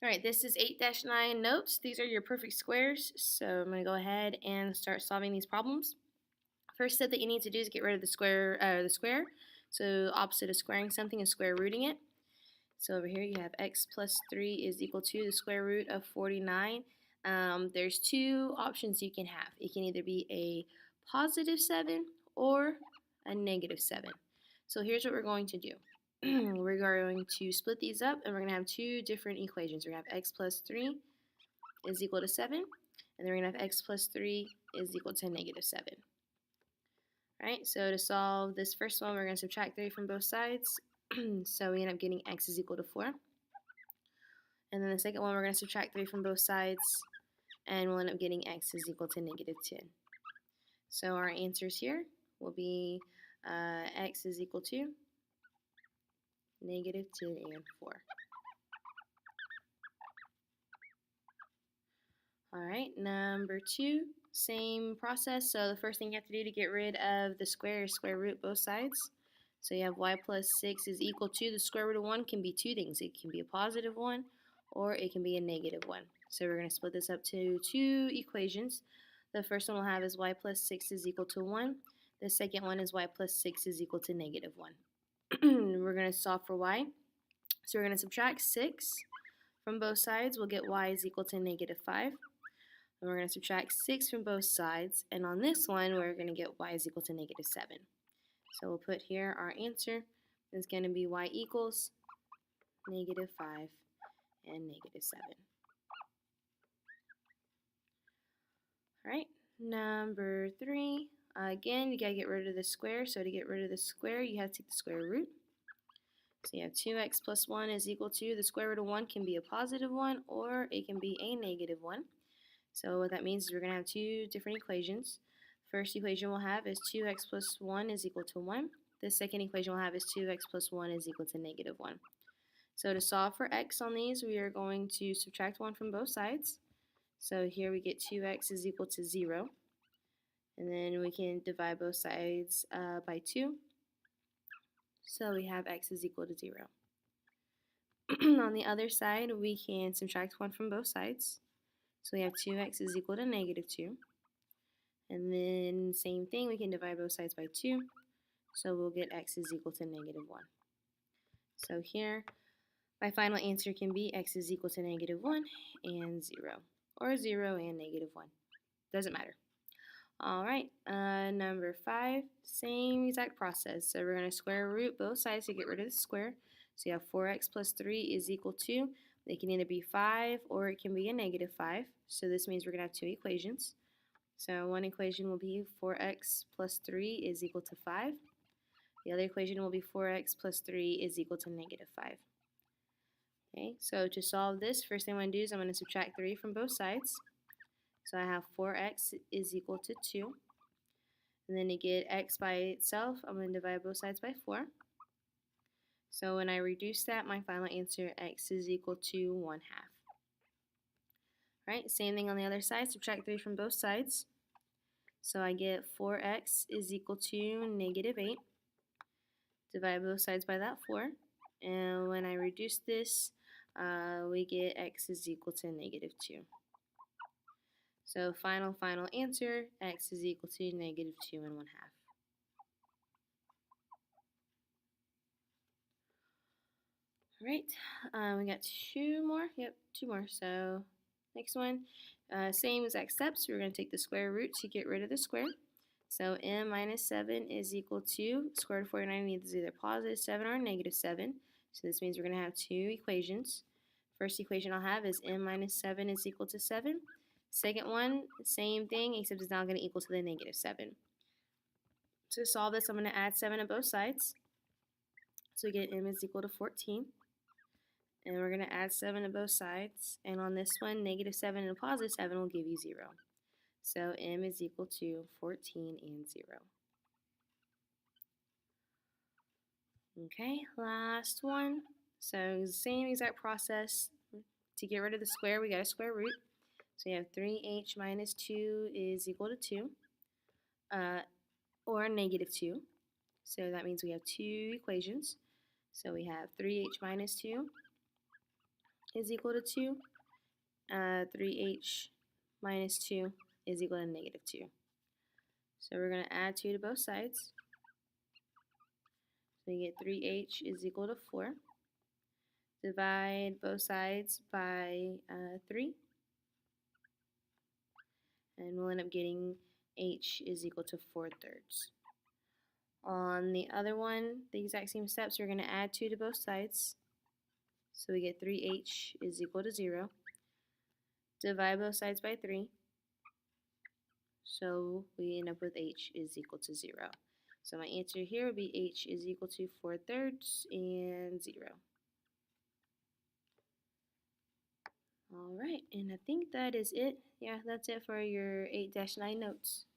Alright, this is 8-9 notes. These are your perfect squares. So I'm going to go ahead and start solving these problems. First step that you need to do is get rid of the square. So opposite of squaring something is square rooting it. So over here you have x plus 3 is equal to the square root of 49. There's two options you can have. It can either be a positive 7 or a negative 7. So here's what we're going to do. We're going to split these up and we're going to have two different equations. We're going to have x plus 3 is equal to 7, and then we're going to have x plus 3 is equal to negative 7. Alright, so to solve this first one, we're going to subtract 3 from both sides. So we end up getting x is equal to 4. And then the second one, we're going to subtract 3 from both sides, and we'll end up getting x is equal to negative 10. So our answers here will be x is equal to negative 10 and 4. Alright, number 2, same process. So the first thing you have to do to get rid of the square is square root both sides. So you have y plus 6 is equal to the square root of 1 can be two things. It can be a positive 1 or it can be a negative 1. So we're going to split this up to two equations. The first one we'll have is y plus 6 is equal to 1. The second one is y plus 6 is equal to negative 1. We're going to solve for y. So we're going to subtract 6 from both sides. We'll get y is equal to negative 5. And we're going to subtract 6 from both sides. And on this one, we're going to get y is equal to negative 7. So we'll put here our answer is going to be y equals negative 5 and negative 7. Alright, number 3. Again, you got to get rid of the square. So to get rid of the square, you have to take the square root. So you have 2x plus 1 is equal to, the square root of 1 can be a positive 1 or it can be a negative 1. So what that means is we're going to have two different equations. First equation we'll have is 2x plus 1 is equal to 1. The second equation we'll have is 2x plus 1 is equal to negative 1. So to solve for x on these, we are going to subtract 1 from both sides. So here we get 2x is equal to 0. And then we can divide both sides by 2. So we have x is equal to 0. On the other side, we can subtract 1 from both sides. So we have 2x is equal to negative 2. And then same thing, we can divide both sides by 2. So we'll get x is equal to negative 1. So here, my final answer can be x is equal to negative 1 and 0. Or 0 and negative 1. Doesn't matter. Alright, number 5, same exact process. So we're going to square root both sides to get rid of the square. So you have 4x plus 3 is equal to, they can either be 5 or it can be a negative 5. So this means we're going to have two equations. So one equation will be 4x plus 3 is equal to 5. The other equation will be 4x plus 3 is equal to negative 5. Okay, so to solve this, first thing I'm going to do is I'm going to subtract 3 from both sides. So I have 4x is equal to 2. And then to get x by itself, I'm going to divide both sides by 4. So when I reduce that, my final answer, x is equal to 1/2. Alright, same thing on the other side, subtract 3 from both sides. So I get 4x is equal to negative 8. Divide both sides by that 4. And when I reduce this, we get x is equal to negative 2. So final answer, x is equal to negative 2 and 1/2. Alright, we got two more. Yep, two more. So next one, same exact steps. We're going to take the square root to get rid of the square. So m minus 7 is equal to, square root of 49 needs either positive 7 or negative 7. So this means we're going to have two equations. First equation I'll have is m minus 7 is equal to 7. Second one, same thing, except it's now going to equal to the negative 7. To solve this, I'm going to add 7 on both sides. So we get m is equal to 14. And we're going to add 7 to both sides. And on this one, negative 7 and positive 7 will give you 0. So m is equal to 14 and 0. Okay, last one. So same exact process. To get rid of the square, we got a square root. So you have 3h minus 2 is equal to 2, or negative 2. So that means we have two equations. So we have 3h minus 2 is equal to 2. 3h minus 2 is equal to negative 2. So we're going to add 2 to both sides. So we get 3h is equal to 4. Divide both sides by 3. And we'll end up getting h is equal to 4/3. On the other one, the exact same steps, we're going to add 2 to both sides. So we get 3h is equal to 0. Divide both sides by 3. So we end up with h is equal to 0. So my answer here would be h is equal to 4/3 and 0. Alright, and I think that is it. Yeah, that's it for your 8-9 notes.